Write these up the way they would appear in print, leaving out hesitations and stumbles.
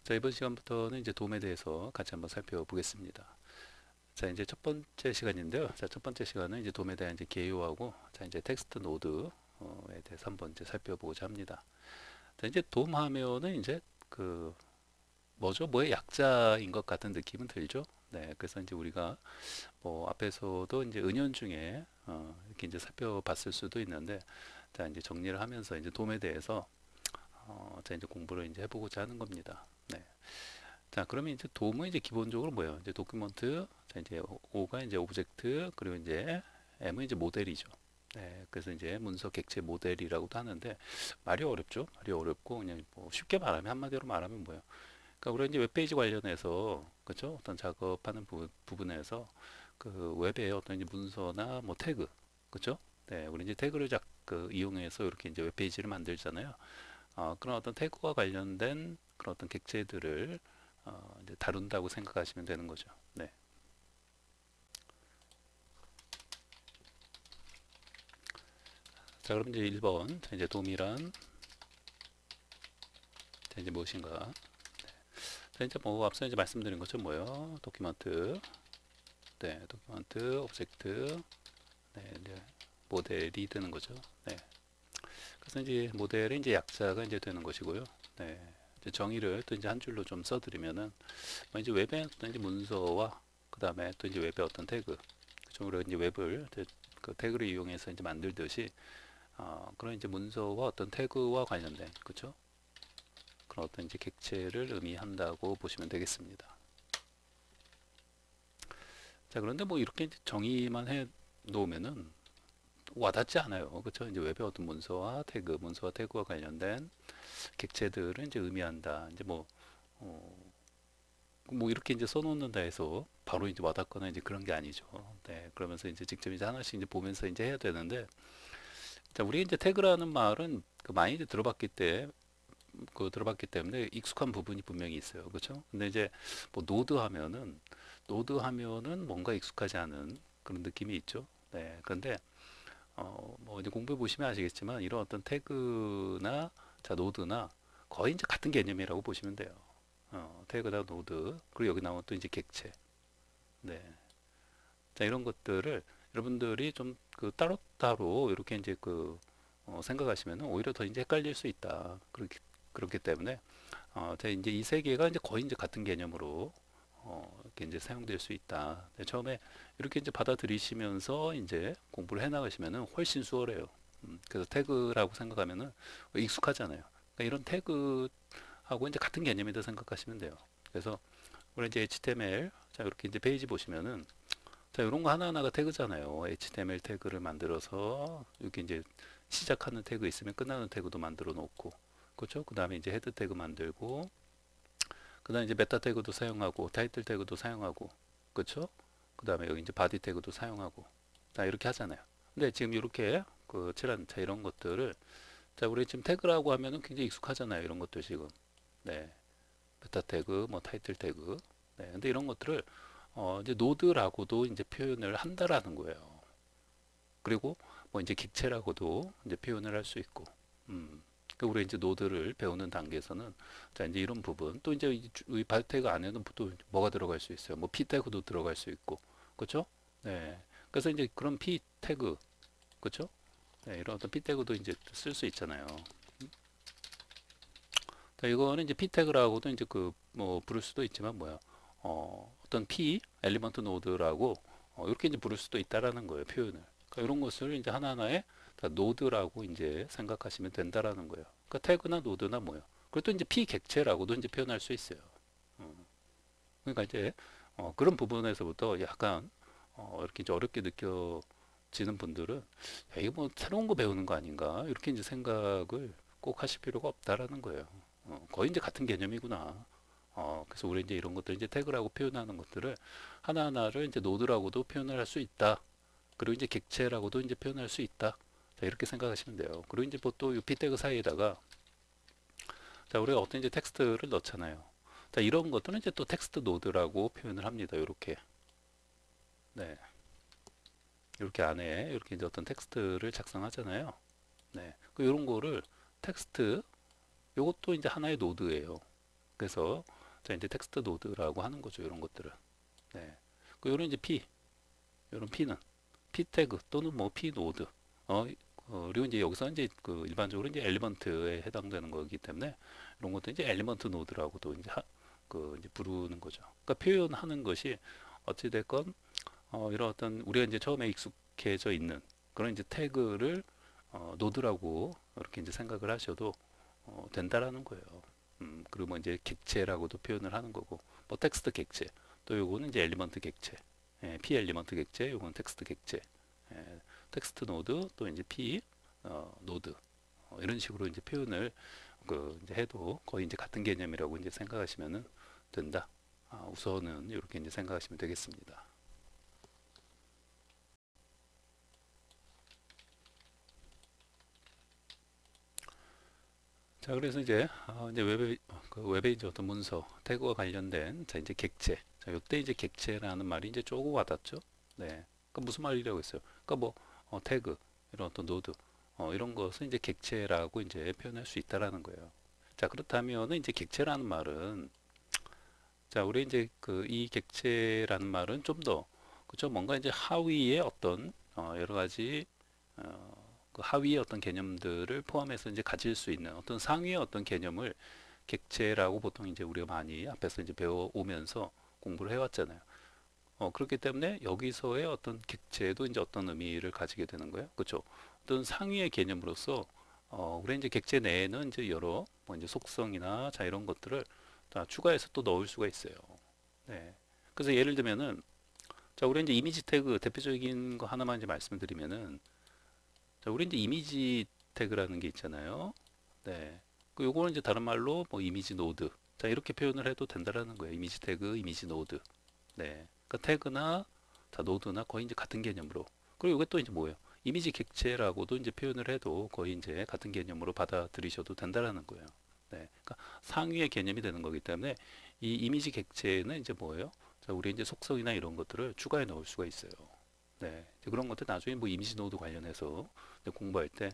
자, 이번 시간부터는 이제 돔에 대해서 같이 한번 살펴보겠습니다. 자, 이제 첫 번째 시간인데요. 자, 첫 번째 시간은 이제 돔에 대한 이제 개요하고, 자, 이제 텍스트 노드에 대해서 한번 이제 살펴보고자 합니다. 자, 이제 돔 하면은 이제 그 뭐죠? 뭐의 약자인 것 같은 느낌은 들죠? 네, 그래서 이제 우리가 뭐 앞에서도 이제 은연중에 이렇게 이제 살펴봤을 수도 있는데, 자, 이제 정리를 하면서 이제 돔에 대해서 자, 이제 공부를 이제 해보고자 하는 겁니다. 네. 자, 그러면 이제 돔은 이제 기본적으로 뭐예요? 이제 도큐먼트, 자, 이제 O가 이제 오브젝트, 그리고 이제 M은 이제 모델이죠. 네, 그래서 이제 문서 객체 모델이라고도 하는데 말이 어렵죠? 말이 어렵고 그냥 뭐 쉽게 말하면 한마디로 말하면 뭐예요? 그러니까 우리가 이제 웹페이지 관련해서 그렇죠? 어떤 작업하는 부분에서 그 웹에 어떤 이제 문서나 뭐 태그, 그렇죠? 네, 우리 이제 태그를 이용해서 이렇게 이제 웹페이지를 만들잖아요. 그런 어떤 태그와 관련된 그런 어떤 객체들을 이제 다룬다고 생각하시면 되는 거죠. 네. 자, 그럼 이제 1번. 자, 이제 도미란 자, 이제 무엇인가? 자, 이제 뭐 앞서 이제 말씀드린 것처럼 뭐요? 도큐먼트, 네, 도큐먼트, 오브젝트, 네, 이제 모델이 되는 거죠. 네. 그래서 이제 모델의 이제 약자가 이제 되는 것이고요. 네. 이제 정의를 또 이제 한 줄로 좀 써드리면은 뭐 이제 웹의 어떤 이제 문서와 그 다음에 또 이제 웹의 어떤 태그, 그죠? 우리가 이제 웹을 이제 그 태그를 이용해서 이제 만들듯이 그런 이제 문서와 어떤 태그와 관련된 그죠? 그런 어떤 이제 객체를 의미한다고 보시면 되겠습니다. 자, 그런데 뭐 이렇게 이제 정의만 해 놓으면은 와닿지 않아요. 그렇죠? 이제 웹의 어떤 문서와 태그, 문서와 태그와 관련된 객체들을 이제 의미한다. 이제 뭐 이렇게 이제 써놓는다 해서 바로 이제 와닿거나 이제 그런 게 아니죠. 네, 그러면서 이제 직접 이제 하나씩 이제 보면서 이제 해야 되는데, 자, 우리 이제 태그라는 말은 그 많이 이제 들어봤기 때문에 익숙한 부분이 분명히 있어요. 그렇죠? 근데 이제 뭐 노드 하면은 뭔가 익숙하지 않은 그런 느낌이 있죠. 네. 그런데 뭐 이제 공부해 보시면 아시겠지만 이런 어떤 태그나 자 노드나 거의 이제 같은 개념이라고 보시면 돼요. 태그나 노드 그리고 여기 나오는 또 이제 객체. 네. 자 이런 것들을 여러분들이 좀 그 따로따로 이렇게 이제 생각하시면 오히려 더 이제 헷갈릴 수 있다. 그렇기 때문에 자, 이제 이 세 개가 이제 거의 이제 같은 개념으로 이렇게 이제 사용될 수 있다. 네, 처음에 이렇게 이제 받아들이시면서 이제 공부를 해 나가시면은 훨씬 수월해요. 그래서 태그라고 생각하면은 익숙하잖아요. 그러니까 이런 태그하고 이제 같은 개념이다 생각하시면 돼요. 그래서 우리 이제 HTML 자 이렇게 이제 페이지 보시면은 자 이런 거 하나하나가 태그잖아요. HTML 태그를 만들어서 이렇게 이제 시작하는 태그 있으면 끝나는 태그도 만들어 놓고 그렇죠? 그 다음에 이제 헤드 태그 만들고 그 다음에 이제 메타 태그도 사용하고 타이틀 태그도 사용하고 그렇죠? 그 다음에 여기 이제 바디 태그도 사용하고 다 이렇게 하잖아요. 근데 지금 이렇게 그 칠한 자 이런 것들을 자 우리 지금 태그라고 하면은 굉장히 익숙하잖아요. 이런 것들 지금 네 메타 태그 뭐 타이틀 태그 네 근데 이런 것들을 이제 노드라고도 이제 표현을 한다라는 거예요. 그리고 뭐 이제 객체라고도 이제 표현을 할 수 있고 그 우리 이제 노드를 배우는 단계에서는 자 이제 이런 부분 또 이제 이 발태그 안에는 또 뭐가 들어갈 수 있어요. 뭐 p 태그도 들어갈 수 있고 그렇죠? 네. 그래서 이제 그런 p 태그 그렇죠? 네, 이런 어떤 p 태그도 이제 쓸 수 있잖아요. 자, 이거는 이제 p 태그라고도 이제 그 뭐 부를 수도 있지만 뭐야 어떤 p 엘리먼트 노드라고 이렇게 이제 부를 수도 있다라는 거예요. 표현을. 그러니까 이런 것을 이제 하나하나의 다 노드라고 이제 생각하시면 된다라는 거예요. 그러니까 태그나 노드나 뭐예요. 그리고 또 이제 p 객체라고도 이제 표현할 수 있어요. 그러니까 이제 그런 부분에서부터 약간 이렇게 이제 어렵게 느껴지는 분들은 야, 이거 뭐 새로운 거 배우는 거 아닌가 이렇게 이제 생각을 꼭 하실 필요가 없다라는 거예요. 거의 이제 같은 개념이구나. 그래서 우리 이제 이런 것들 이제 태그라고 표현하는 것들을 하나하나를 이제 노드라고도 표현을 할 수 있다. 그리고 이제 객체라고도 이제 표현할 수 있다. 자, 이렇게 생각하시면 돼요. 그리고 이제 보통 이 p 태그 사이에다가 자, 우리가 어떤 이제 텍스트를 넣잖아요. 자, 이런 것들은 이제 또 텍스트 노드라고 표현을 합니다. 이렇게. 네. 이렇게 안에 이렇게 이제 어떤 텍스트를 작성하잖아요. 네. 이런 거를 텍스트 요것도 이제 하나의 노드예요. 그래서 자 이제 텍스트 노드라고 하는 거죠. 이런 것들은. 네. 그 요런 이제 P, 요런 P는 P 태그 또는 뭐 P 노드. 그리고 이제 여기서 이제 그 일반적으로 이제 엘리먼트에 해당되는 거기 때문에 이런 것도 이제 엘리먼트 노드라고도 이제 그 이제 부르는 거죠. 그러니까 표현하는 것이 어찌 됐건 이런 어떤 우리가 이제 처음에 익숙해져 있는 그런 이제 태그를 노드라고 이렇게 이제 생각을 하셔도 된다라는 거예요. 그리고 뭐 이제 객체라고도 표현을 하는 거고, 뭐 텍스트 객체, 또 요거는 이제 엘리먼트 객체, P 엘리먼트 객체, 요거는 텍스트 객체, 텍스트 노드, 또 이제 P 노드, 이런 식으로 이제 표현을 그 이제 해도 거의 이제 같은 개념이라고 이제 생각하시면 된다. 우선은 이렇게 이제 생각하시면 되겠습니다. 자, 그래서 이제 웹에 이제 어떤 문서 태그와 관련된 자 이제 객체. 자, 요때 이제 객체라는 말이 이제 조금 와닿죠. 네. 그 무슨 말이라고 했어요? 그러니까 뭐 태그 이런 어떤 노드 이런 것은 이제 객체라고 이제 표현할 수 있다라는 거예요. 자, 그렇다면은 이제 객체라는 말은 자, 우리 이제 그 이 객체라는 말은 좀 더 그죠? 뭔가 이제 하위의 어떤 여러 가지 그 하위의 어떤 개념들을 포함해서 이제 가질 수 있는 어떤 상위의 어떤 개념을 객체라고 보통 이제 우리가 많이 앞에서 이제 배워오면서 공부를 해왔잖아요. 그렇기 때문에 여기서의 어떤 객체도 이제 어떤 의미를 가지게 되는 거예요. 그렇죠? 어떤 상위의 개념으로서 우리 이제 객체 내에는 이제 여러 뭐 이제 속성이나 자 이런 것들을 다 추가해서 또 넣을 수가 있어요. 네. 그래서 예를 들면은 자 우리 이제 이미지 태그 대표적인 거 하나만 이제 말씀드리면은 자 우리 이제 이미지 태그라는 게 있잖아요. 네. 그 요거는 이제 다른 말로 뭐 이미지 노드. 자, 이렇게 표현을 해도 된다라는 거예요. 이미지 태그, 이미지 노드. 네. 그러니까 태그나 자, 노드나 거의 이제 같은 개념으로. 그리고 이게 또 이제 뭐예요? 이미지 객체라고도 이제 표현을 해도 거의 이제 같은 개념으로 받아들이셔도 된다라는 거예요. 네. 그러니까 상위의 개념이 되는 거기 때문에 이 이미지 객체는 이제 뭐예요? 자, 우리 이제 속성이나 이런 것들을 추가해 넣을 수가 있어요. 네. 이제 그런 것들 나중에 뭐 이미지 노드 관련해서 이제 공부할 때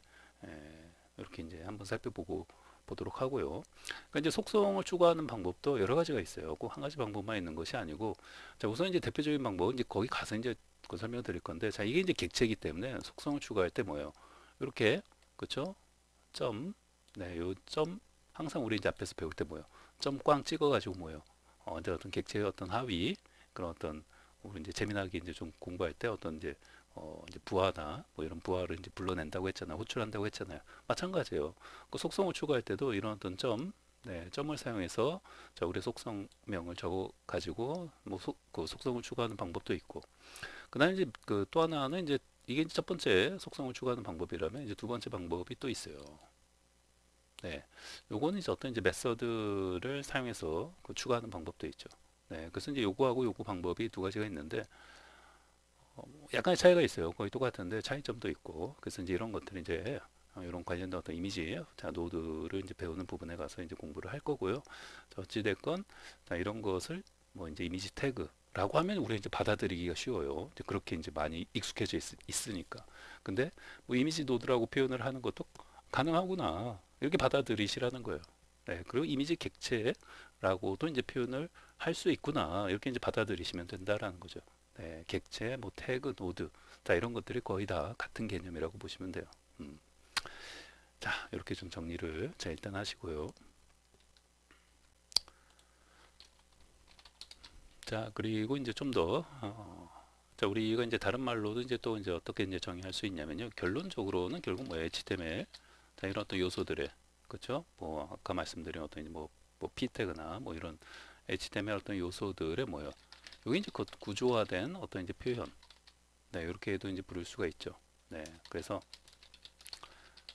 이렇게 이제 한번 살펴보고 보도록 하고요. 그러니까 이제 속성을 추가하는 방법도 여러 가지가 있어요. 꼭 한 가지 방법만 있는 것이 아니고, 자 우선 이제 대표적인 방법은 이제 거기 가서 이제 그 설명드릴 건데, 자 이게 이제 객체이기 때문에 속성을 추가할 때 뭐예요? 이렇게 그쵸? 점, 네, 요 점 항상 우리 이제 앞에서 배울 때 뭐예요? 점 꽝 찍어가지고 뭐예요? 이제 어떤 객체의 어떤 하위 그런 어떤 우리 이제 재미나게 이제 좀 공부할 때 어떤 이제 부하나 뭐 이런 부하를 이제 불러낸다고 했잖아요. 호출한다고 했잖아요. 마찬가지예요. 그 속성을 추가할 때도 이런 어떤 네, 점을 사용해서 자, 우리 속성명을 적어 가지고 뭐 그 속성을 추가하는 방법도 있고. 그다음에 이제 그 또 하나는 이제 이게 이제 첫 번째 속성을 추가하는 방법이라면 이제 두 번째 방법이 또 있어요. 네, 요거는 이제 어떤 이제 메서드를 사용해서 그 추가하는 방법도 있죠. 네, 그래서 이제 요거하고 요거 방법이 두 가지가 있는데 약간의 차이가 있어요. 거의 똑같은데 차이점도 있고. 그래서 이제 이런 것들이 이제 이런 관련된 어떤 이미지, 자, 노드를 이제 배우는 부분에 가서 이제 공부를 할 거고요. 자, 어찌됐건, 자, 이런 것을 뭐 이제 이미지 태그라고 하면 우리가 이제 받아들이기가 쉬워요. 이제 그렇게 이제 많이 익숙해져 있으니까. 근데 뭐 이미지 노드라고 표현을 하는 것도 가능하구나. 이렇게 받아들이시라는 거예요. 네, 그리고 이미지 객체라고도 이제 표현을 할 수 있구나. 이렇게 이제 받아들이시면 된다라는 거죠. 네, 객체, 뭐 태그, 노드, 자 이런 것들이 거의 다 같은 개념이라고 보시면 돼요. 음. 자, 이렇게 좀 정리를 자 일단 하시고요. 자, 그리고 이제 좀 더 자, 우리가 이제 다른 말로도 이제 또 이제 어떻게 이제 정의할 수 있냐면요. 결론적으로는 결국 뭐 HTML, 자 이런 어떤 요소들의 그렇죠? 뭐 아까 말씀드린 어떤 이제 뭐 P 태그나 뭐 이런 HTML 어떤 요소들의 뭐요? 여기 이제 구조화된 어떤 이제 표현, 네, 이렇게도 이제 부를 수가 있죠. 네, 그래서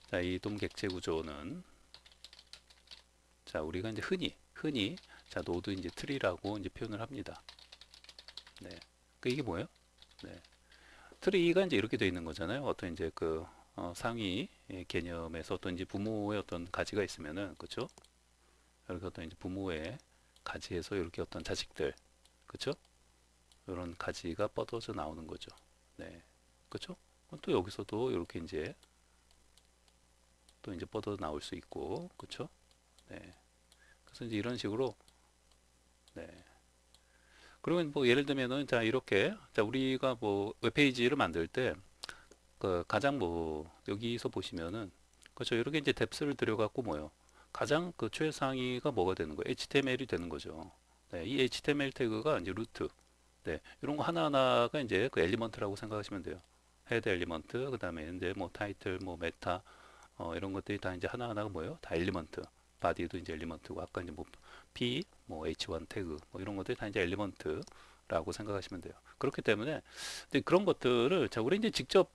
자, 이 돔 객체 구조는 자, 우리가 이제 흔히 자, 노드 이제 트리라고 이제 표현을 합니다. 네. 그 이게 뭐예요? 네. 트리가 이제 이렇게 되어 있는 거잖아요. 어떤 이제 그 상위 개념에서 어떤 이제 부모의 어떤 가지가 있으면은 그렇죠? 이렇게 어떤 이제 부모의 가지에서 이렇게 어떤 자식들 그렇죠? 이런 가지가 뻗어져 나오는 거죠. 네. 그렇죠? 또 여기서도 이렇게 이제 또 이제 뻗어 나올 수 있고 그렇죠? 네. 그래서 이제 이런 식으로 네. 그러면 뭐 예를 들면은 자 이렇게 자 우리가 뭐 웹페이지를 만들 때 그 가장 뭐 여기서 보시면은 그렇죠. 이렇게 이제 뎁스를 들여갖고 뭐요. 가장 그 최상위가 뭐가 되는 거예요? HTML이 되는 거죠. 네, 이 HTML 태그가 이제 루트. 네, 이런 거 하나하나가 이제 그 엘리먼트라고 생각하시면 돼요. 헤드 엘리먼트, 그다음에 이제 뭐 타이틀, 뭐 메타, 이런 것들이 다 이제 하나하나가 뭐예요? 다 엘리먼트. 바디도 이제 엘리먼트고 아까 이제 뭐 P, 뭐 H1 태그, 뭐 이런 것들이 다 이제 엘리먼트라고 생각하시면 돼요. 그렇기 때문에 이제 그런 것들을 자 우리 이제 직접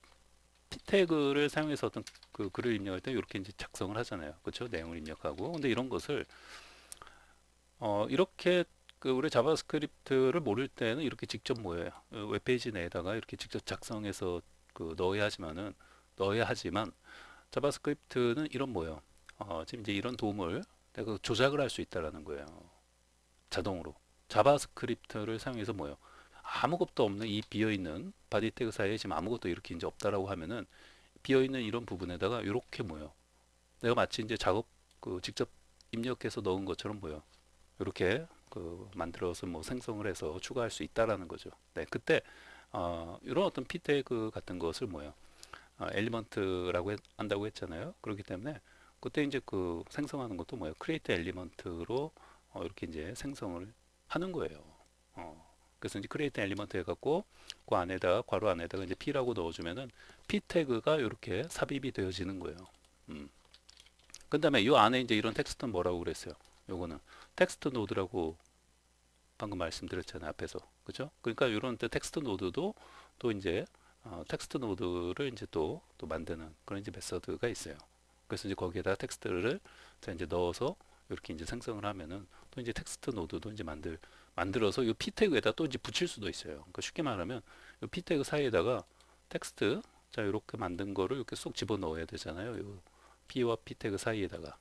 P 태그를 사용해서 어떤 그 글을 입력할 때 이렇게 이제 작성을 하잖아요. 그렇죠? 내용을 입력하고. 근데 이런 것을 이렇게 그 우리 자바스크립트를 모를 때는 이렇게 직접 뭐예요? 웹페이지 내에다가 이렇게 직접 작성해서 그 넣어야 하지만 자바스크립트는 이런 뭐예요? 지금 이제 이런 도움을 내가 조작을 할 수 있다라는 거예요. 자동으로. 자바스크립트를 사용해서 뭐예요? 아무것도 없는 이 비어있는 바디 태그 사이에 지금 아무것도 이렇게 이제 없다라고 하면은 비어있는 이런 부분에다가 이렇게 뭐예요? 내가 마치 이제 작업 그 직접 입력해서 넣은 것처럼 뭐예요? 이렇게 그 만들어서 뭐 생성을 해서 추가할 수 있다라는 거죠. 네, 그때 이런 어떤 p 태그 같은 것을 뭐예요? 엘리먼트라고 한다고 했잖아요. 그렇기 때문에 그때 이제 그 생성하는 것도 뭐예요? 크리에이트 엘리먼트로 이렇게 이제 생성을 하는 거예요. 그래서 이제 크리에이트 엘리먼트 해갖고 그 안에다가 괄호 안에다가 이제 p라고 넣어주면은 p 태그가 이렇게 삽입이 되어지는 거예요. 음. 그 다음에 이 안에 이제 이런 텍스트는 뭐라고 그랬어요? 요거는 텍스트 노드라고 방금 말씀드렸잖아요 앞에서 그죠? 그러니까 이런 텍스트 노드도 또 이제 텍스트 노드를 이제 또 만드는 그런 이제 메서드가 있어요. 그래서 이제 거기에다 텍스트를 자 이제 넣어서 이렇게 이제 생성을 하면은 또 이제 텍스트 노드도 이제 만들어서 이 p 태그에다 또 이제 붙일 수도 있어요. 그러니까 쉽게 말하면 이 p 태그 사이에다가 텍스트 자 이렇게 만든 거를 이렇게 쏙 집어 넣어야 되잖아요. 요 p와 p 태그 사이에다가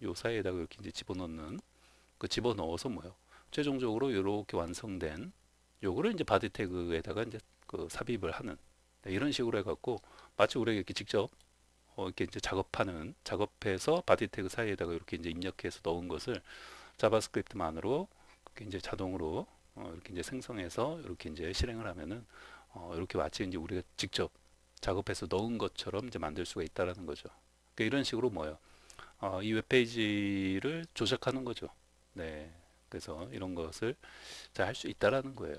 요 사이에다가 이렇게 이제 집어넣는 그 집어넣어서 뭐요? 최종적으로 이렇게 완성된 요거를 이제 바디 태그에다가 이제 그 삽입을 하는 네, 이런 식으로 해갖고 마치 우리가 이렇게 직접 이렇게 이제 작업해서 바디 태그 사이에다가 이렇게 이제 입력해서 넣은 것을 자바스크립트만으로 이렇게 이제 자동으로 이렇게 이제 생성해서 이렇게 이제 실행을 하면은 이렇게 마치 이제 우리가 직접 작업해서 넣은 것처럼 이제 만들 수가 있다라는 거죠. 그러니까 이런 식으로 뭐예요? 이 웹페이지를 조작하는 거죠. 네. 그래서 이런 것을 잘 할 수 있다라는 거예요.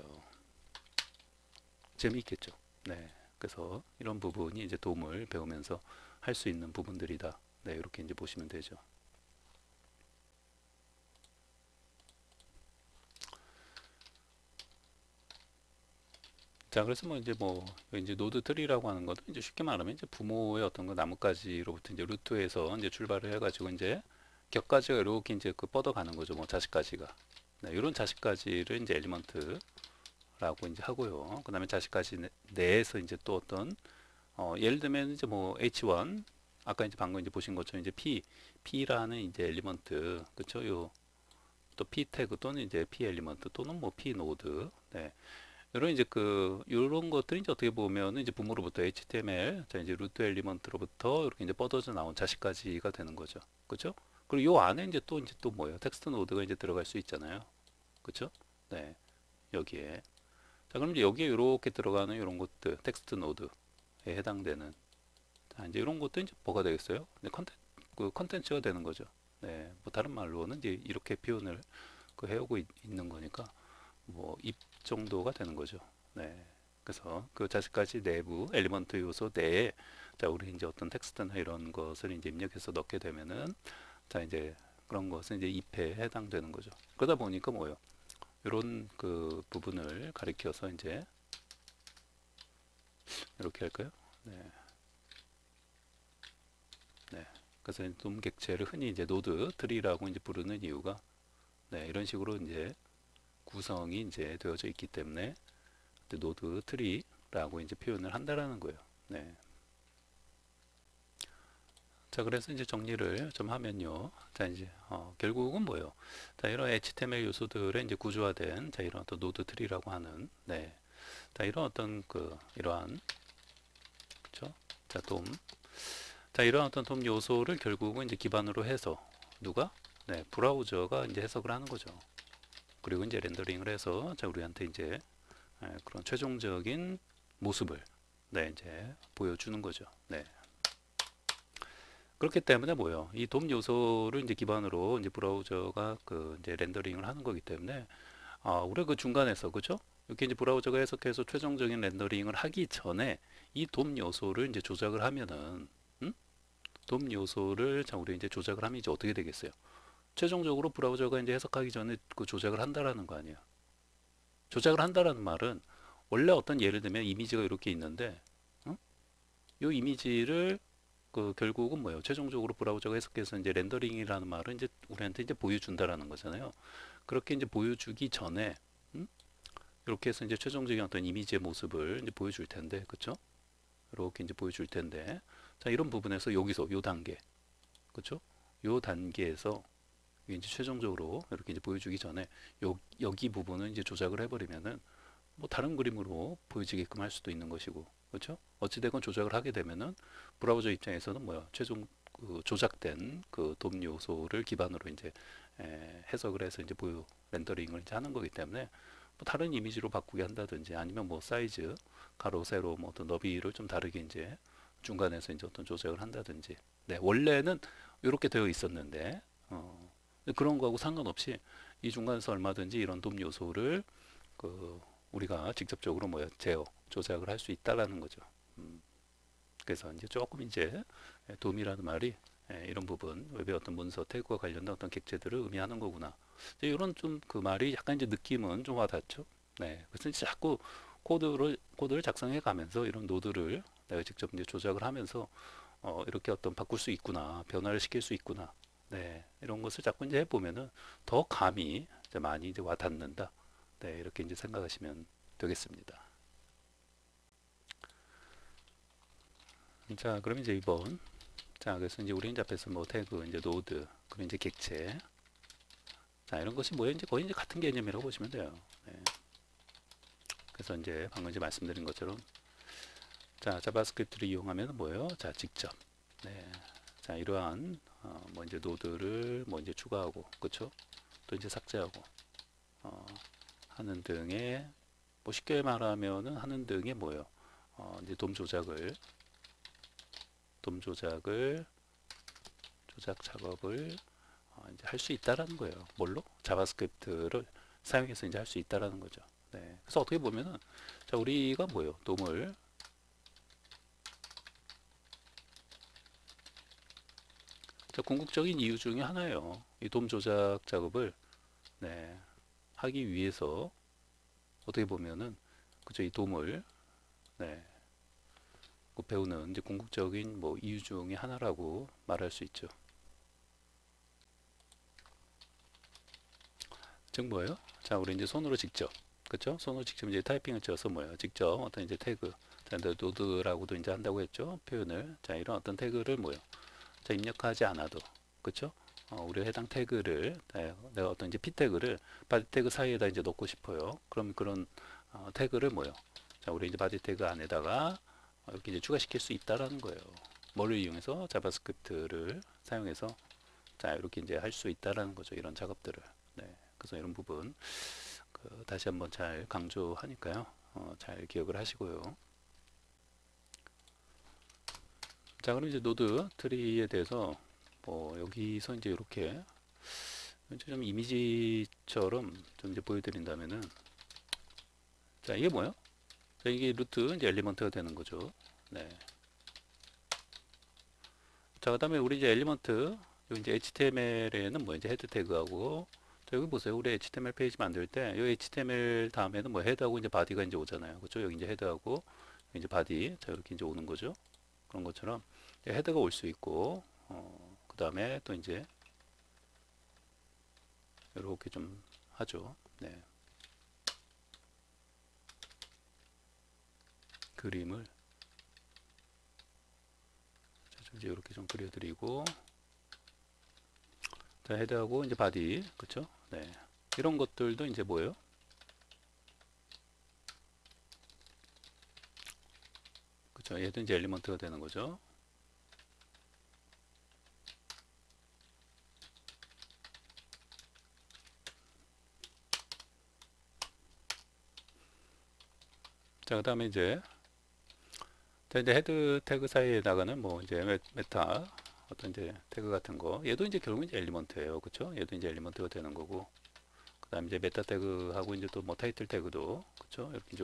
재미있겠죠. 네. 그래서 이런 부분이 이제 도움을 배우면서 할 수 있는 부분들이다. 네. 이렇게 이제 보시면 되죠. 자, 그래서 뭐 이제 노드 트리라고 하는 것도 이제 쉽게 말하면 이제 부모의 어떤 그 나뭇가지로부터 이제 루트에서 이제 출발을 해가지고 이제 격가지가 이렇게 이제 그 뻗어가는 거죠. 뭐 자식까지가. 네, 이런 자식까지를 이제 엘리먼트라고 이제 하고요. 그 다음에 자식까지 내에서 이제 또 어떤 예를 들면 이제 뭐 H1 아까 이제 방금 이제 보신 것처럼 이제 P라는 이제 엘리먼트 그쵸? 요 또 P 태그 또는 이제 P 엘리먼트 또는 뭐 P 노드 네. 이런 이제 그 이런 것들이 이제 어떻게 보면은 이제 부모로부터 HTML 자 이제 루트 엘리먼트로부터 이렇게 이제 뻗어져 나온 자식까지가 되는 거죠. 그렇죠? 그리고 요 안에 이제 또 뭐예요? 텍스트 노드가 이제 들어갈 수 있잖아요. 그렇죠? 네. 여기에. 자, 그럼 이제 여기에 이렇게 들어가는 이런 것들 텍스트 노드에 해당되는 자, 이제 이런 것도 이제 뭐가 되겠어요? 네, 그 컨텐츠가 되는 거죠. 네. 뭐 다른 말로는 이제 이렇게 표현을 그 해오고 있는 거니까 뭐 입 정도가 되는 거죠. 네. 그래서 그 자식까지 내부 엘리먼트 요소 내에 자 우리 이제 어떤 텍스트나 이런 것을 이제 입력해서 넣게 되면은 자 이제 그런 것은 이제 잎에 해당되는 거죠. 그러다 보니까 뭐예요? 이런 그 부분을 가리켜서 이제 이렇게 할까요? 네. 네. 그래서 돔 객체를 흔히 이제 노드 트리라고 이제 부르는 이유가 네, 이런 식으로 이제 구성이 이제 되어져 있기 때문에 노드 트리라고 이제 표현을 한다라는 거예요. 네. 자, 그래서 이제 정리를 좀 하면요. 자, 이제 결국은 뭐예요? 자, 이런 HTML 요소들의 이제 구조화된 자, 이런 어떤 노드 트리라고 하는 네. 자, 이런 어떤 그 이러한 그렇죠? 자, 돔. 자, 이러한 어떤 돔 요소를 결국은 이제 기반으로 해서 누가 네, 브라우저가 이제 해석을 하는 거죠. 그리고 이제 렌더링을 해서 자 우리한테 이제 그런 최종적인 모습을 네, 이제 보여주는 거죠. 네. 그렇기 때문에 뭐요? 이 돔 요소를 이제 기반으로 이제 브라우저가 그 이제 렌더링을 하는 거기 때문에 우리가 그 중간에서 그죠? 이렇게 이제 브라우저가 해석해서 최종적인 렌더링을 하기 전에 이 돔 요소를 이제 조작을 하면은 음? 돔 요소를 자 우리 이제 조작을 하면 이제 어떻게 되겠어요? 최종적으로 브라우저가 이제 해석하기 전에 그 조작을 한다라는 거 아니에요. 조작을 한다라는 말은 원래 어떤 예를 들면 이미지가 이렇게 있는데 어? 이 이미지를 그 결국은 뭐예요? 최종적으로 브라우저가 해석해서 이제 렌더링이라는 말은 이제 우리한테 이제 보여준다라는 거잖아요. 그렇게 이제 보여주기 전에 음? 이렇게 해서 이제 최종적인 어떤 이미지의 모습을 이제 보여줄 텐데, 그렇죠? 이렇게 이제 보여줄 텐데, 자 이런 부분에서 여기서 요 단계, 그렇죠? 요 단계에서 이게 이제 최종적으로 이렇게 이제 보여주기 전에 여기 부분은 이제 조작을 해버리면은 뭐 다른 그림으로 보여지게끔 할 수도 있는 것이고, 그렇죠? 어찌되건 조작을 하게 되면은 브라우저 입장에서는 뭐야 최종 그 조작된 그 돔 요소를 기반으로 이제 해석을 해서 이제 렌더링을 이제 하는 거기 때문에 뭐 다른 이미지로 바꾸게 한다든지 아니면 뭐 사이즈 가로 세로 뭐 어떤 너비를 좀 다르게 이제 중간에서 이제 어떤 조작을 한다든지 네 원래는 이렇게 되어 있었는데 그런 거하고 상관없이 이 중간에서 얼마든지 이런 돔 요소를 그 우리가 직접적으로 뭐야 제어 조작을 할 수 있다라는 거죠. 음, 그래서 이제 조금 이제 돔이라는 말이 이런 부분 웹의 어떤 문서 태그와 관련된 어떤 객체들을 의미하는 거구나. 이런 좀 그 말이 약간 이제 느낌은 좀 와닿죠. 네, 그래서 이제 자꾸 코드를 작성해 가면서 이런 노드를 내가 직접 이제 조작을 하면서 이렇게 어떤 바꿀 수 있구나, 변화를 시킬 수 있구나. 네, 이런 것을 자꾸 이제 해보면은 더 감이 이제 많이 이제 와닿는다. 네, 이렇게 이제 생각하시면 되겠습니다. 자, 그럼 이제 이번 자, 그래서 이제 우리 이제 앞에서 뭐 태그, 이제 노드, 그리고 이제 객체, 자 이런 것이 뭐예요? 이제 거의 이제 같은 개념이라고 보시면 돼요. 네. 그래서 이제 방금 이제 말씀드린 것처럼 자 자바스크립트를 이용하면 뭐예요? 자 직접 네. 자 이러한 뭐 이제 노드를 뭐 이제 추가하고 그쵸? 또 이제 삭제하고 어, 하는 등의 뭐 쉽게 말하면은 하는 등의 뭐예요? 이제 돔 조작을 조작 작업을 이제 할 수 있다라는 거예요. 뭘로? 자바스크립트를 사용해서 이제 할 수 있다라는 거죠. 네. 그래서 어떻게 보면은 자 우리가 뭐예요? 돔을 자, 궁극적인 이유 중에 하나예요. 이 돔 조작 작업을 네, 하기 위해서 어떻게 보면은 그죠? 이 돔을 네, 그 배우는 이제 궁극적인 뭐 이유 중에 하나라고 말할 수 있죠. 즉 뭐예요? 자, 우리 이제 손으로 직접 그렇죠? 손으로 직접 이제 타이핑을 쳐서 뭐예요? 직접 어떤 이제 태그 자, 노드라고도 이제 한다고 했죠. 표현을 자, 이런 어떤 태그를 뭐예요? 자, 입력하지 않아도 그렇죠? 우리 해당 태그를 내가 어떤 이제 p 태그를 바디 태그 사이에다 이제 넣고 싶어요. 그럼 그런 태그를 뭐요? 자, 우리 이제 바디 태그 안에다가 이렇게 이제 추가시킬 수 있다라는 거예요. 뭐를 이용해서 자바스크립트를 사용해서 자, 이렇게 이제 할 수 있다라는 거죠. 이런 작업들을. 네. 그래서 이런 부분 다시 한번 잘 강조하니까요. 잘 기억을 하시고요. 자, 그럼 이제 노드 트리에 대해서 뭐 여기서 이제 이렇게 좀 이미지처럼 좀 이제 보여드린다면은 자 이게 뭐예요? 자 이게 루트 이제 엘리먼트가 되는 거죠. 네. 자 그다음에 우리 이제 엘리먼트 여기 이제 HTML에는 뭐 이제 헤드 태그하고 자 여기 보세요. 우리 HTML 페이지 만들 때 이 HTML 다음에는 뭐 헤드하고 이제 바디가 이제 오잖아요. 그렇죠? 여기 이제 헤드하고 이제 바디 자 이렇게 이제 오는 거죠. 그런 것처럼 헤드가 올 수 있고 그다음에 또 이제 이렇게 좀 하죠. 네. 그림을 이제 이렇게 좀 그려드리고 자 헤드하고 이제 바디 그쵸? 네 이런 것들도 이제 뭐예요? 그쵸? 얘도 이제 엘리먼트가 되는 거죠. 자, 그다음에 이제 자, 이제 헤드 태그 사이에다가는 뭐 이제 메타 어떤 이제 태그 같은 거 얘도 이제 결국 이제 엘리먼트예요. 그쵸? 얘도 이제 엘리먼트가 되는 거고 그다음에 이제 메타 태그하고 이제 또 뭐 타이틀 태그도 그쵸? 이렇게 이제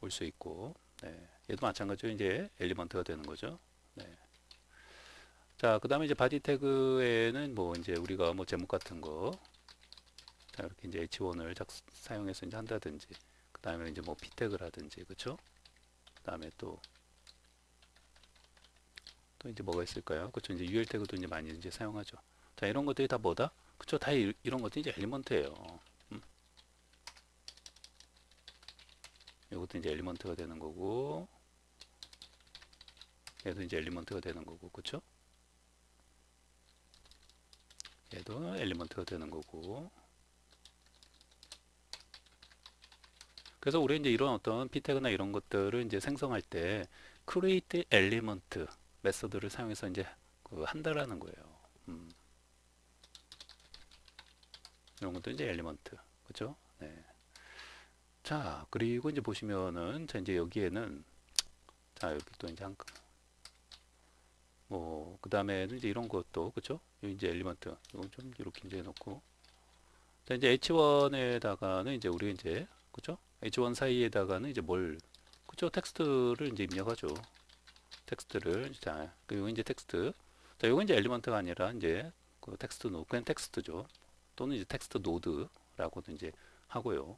올 수 있고 네. 얘도 마찬가지로 이제 엘리먼트가 되는 거죠. 네. 자, 그다음에 이제 바디 태그에는 뭐 이제 우리가 뭐 제목 같은 거 자, 이렇게 이제 H1을 사용해서 이제 한다든지 그다음에 이제 뭐 P 태그라든지 그쵸? 그다음에 또 이제 뭐가 있을까요? 그쵸? 이제 UL 태그도 이제 많이 이제 사용하죠. 자, 이런 것들이 다 뭐다? 그쵸? 다 이런 것들이 이제 엘리먼트예요. 음, 이것도 이제 엘리먼트가 되는 거고, 얘도 이제 엘리먼트가 되는 거고, 그쵸? 얘도 엘리먼트가 되는 거고. 그래서 우리 이제 이런 어떤 P 태그나 이런 것들을 이제 생성할 때 create element 메서드를 사용해서 이제 한다라는 거예요. 음, 이런 것도 이제 엘리먼트, 그죠? 네. 자, 그리고 이제 보시면은, 자, 이제 여기에는, 자, 여기 또 이제 뭐, 그 다음에는 이제 이런 것도, 그쵸? 여기 이제 엘리먼트, 이건 좀 이렇게 이제 해놓고. 자, 이제 H1에다가는 이제 우리 이제, 그쵸? H1 사이에다가는 이제 그쵸? 텍스트를 이제 입력하죠. 텍스트를, 자, 그리고 이제 텍스트. 자, 요건 이제 엘리먼트가 아니라 이제 그 텍스트 노드, 그냥 텍스트죠. 또는 이제 텍스트 노드라고도 이제 하고요.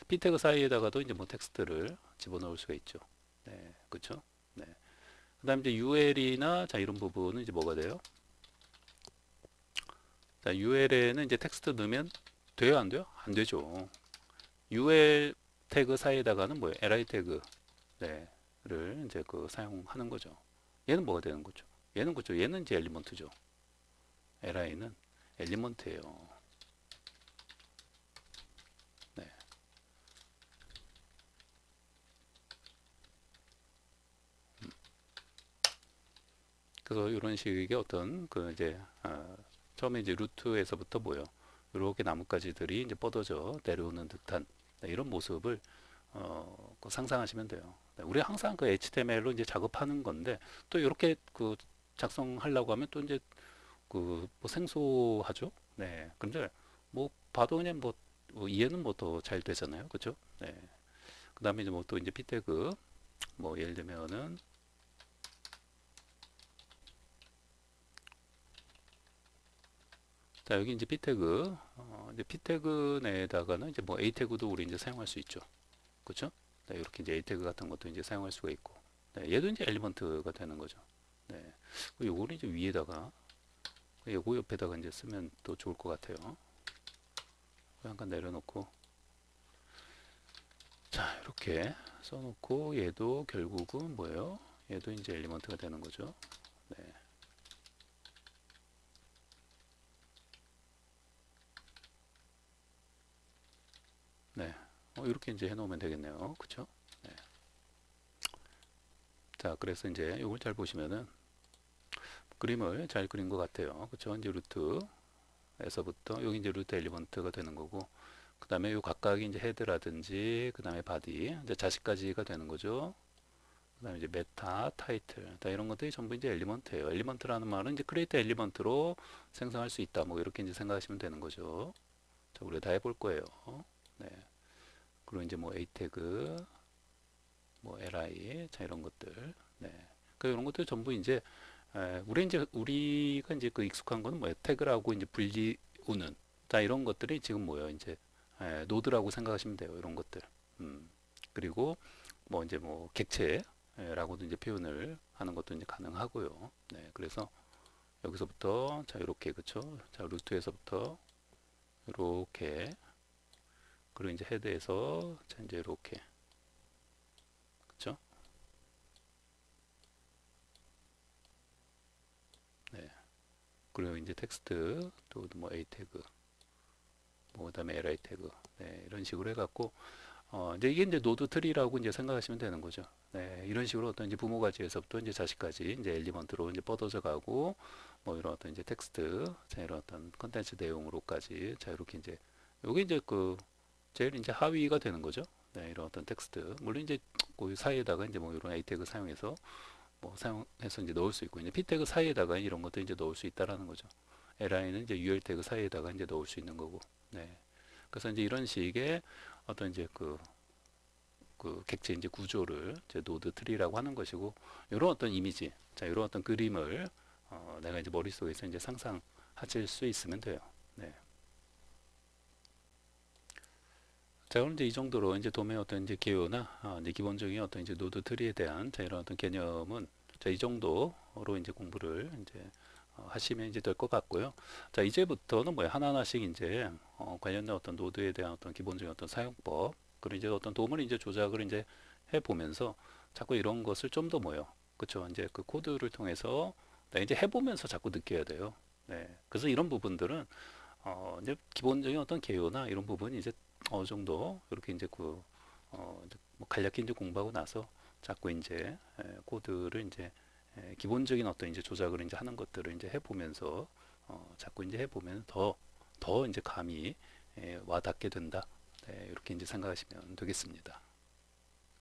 p 태그 사이에다가도 이제 뭐 텍스트를 집어넣을 수가 있죠. 네, 그쵸? 네. 그 다음에 이제 UL이나 자, 이런 부분은 이제 뭐가 돼요? 자, UL에는 이제 텍스트 넣으면 돼요, 안 돼요? 안 되죠. UL 태그 사이에다가는 뭐예요? li 태그, 네, 를 이제 그 사용하는 거죠. 얘는 뭐가 되는 거죠? 얘는 그죠? 얘는 이제 엘리먼트죠. li는 엘리먼트예요. 네. 그래서 이런 식의 어떤 그 이제 처음에 이제 루트에서부터 뭐요? 이렇게 나뭇가지들이 이제 뻗어져 내려오는 듯한 네, 이런 모습을 그 상상하시면 돼요. 네, 우리 항상 그 HTML로 이제 작업하는 건데 또 이렇게 그 작성하려고 하면 또 이제 그 뭐 생소하죠. 네. 근데 뭐 봐도 그냥 뭐 이해는 뭐 더 잘 되잖아요. 그죠? 네. 그다음에 이제 뭐 또 이제 p 태그 뭐 예를 들면은 자, 여기 이제 p 태그 이제 p 태그 내에다가는 이제 뭐 a 태그도 우리 이제 사용할 수 있죠. 그렇죠? 네, 이렇게 이제 a 태그 같은 것도 이제 사용할 수가 있고. 네, 얘도 이제 엘리먼트가 되는 거죠. 네. 요거는 이제 위에다가 요거 옆에다가 이제 쓰면 또 좋을 것 같아요. 잠깐 내려놓고 자, 이렇게 써놓고 얘도 결국은 뭐예요? 얘도 이제 엘리먼트가 되는 거죠. 네. 네. 이렇게 이제 해놓으면 되겠네요. 그쵸? 네. 자, 그래서 이제 이걸 잘 보시면은 그림을 잘 그린 것 같아요. 그쵸? 이제 루트에서부터 여기 이제 루트 엘리먼트가 되는 거고 그 다음에 요 각각이 이제 헤드라든지 그 다음에 바디 이제 자식까지가 되는 거죠. 그 다음에 이제 메타, 타이틀 다 이런 것들이 전부 이제 엘리먼트예요. 엘리먼트라는 말은 이제 크리에이트 엘리먼트로 생성할 수 있다. 뭐 이렇게 이제 생각하시면 되는 거죠. 자, 우리가 다 해볼 거예요. 네. 그리고 이제 뭐 a 태그, 뭐 li, 자 이런 것들. 네. 그 이런 것들 전부 이제 우리가 이제 그 익숙한 거는 뭐예요? 태그라고 이제 불리우는 자 이런 것들이 지금 뭐예요? 이제 노드라고 생각하시면 돼요. 이런 것들. 음. 그리고 뭐 이제 뭐 객체라고도 이제 표현을 하는 것도 이제 가능하고요. 네. 그래서 여기서부터 자 이렇게 그쵸? 자 루트에서부터 이렇게 그리고 이제 헤드에서 자 이제 이렇게 그쵸? 네. 그리고 이제 텍스트 또 뭐 a 태그 뭐 그다음에 li 태그 네, 이런 식으로 해갖고 이제 이게 이제 노드 트리라고 이제 생각하시면 되는 거죠. 네, 이런 식으로 어떤 이제 부모가지에서부터 이제 자식까지 이제 엘리먼트로 이제 뻗어져 가고 뭐 이런 어떤 이제 텍스트 자 이런 어떤 컨텐츠 내용으로까지 자 이렇게 이제 요게 이제 그 제일 이제 하위가 되는 거죠. 네, 이런 어떤 텍스트. 물론 이제 그 사이에다가 이제 뭐 이런 A 태그 사용해서 뭐 사용해서 이제 넣을 수 있고, 이제 P 태그 사이에다가 이런 것도 이제 넣을 수 있다라는 거죠. li는 이제 UL 태그 사이에다가 이제 넣을 수 있는 거고. 네. 그래서 이제 이런 식의 어떤 이제 그 객체 이제 구조를 이제 노드 트리라고 하는 것이고, 이런 어떤 이미지, 자, 이런 어떤 그림을 내가 이제 머릿속에서 이제 상상하실 수 있으면 돼요. 네. 자, 그럼 이제 이 정도로 이제 도메 어떤 이제 개요나 이제 기본적인 어떤 이제 노드 트리에 대한 자, 이런 어떤 개념은 자, 이 정도로 이제 공부를 이제 하시면 이제 될 것 같고요. 자, 이제부터는 뭐 하나하나씩 이제 관련된 어떤 노드에 대한 어떤 기본적인 어떤 사용법, 그리고 이제 어떤 도움을 이제 조작을 이제 해 보면서 자꾸 이런 것을 좀 더 뭐요. 그렇죠. 이제 그 코드를 통해서 이제 해보면서 자꾸 느껴야 돼요. 네. 그래서 이런 부분들은 이제 기본적인 어떤 개요나 이런 부분이 이제 어느 정도 이렇게 이제 이제 뭐 간략히 이제 공부하고 나서 자꾸 이제 코드를 이제 기본적인 어떤 이제 조작을 이제 하는 것들을 이제 해보면서 자꾸 이제 해보면 더 이제 감이 와 닿게 된다. 네, 이렇게 이제 생각하시면 되겠습니다.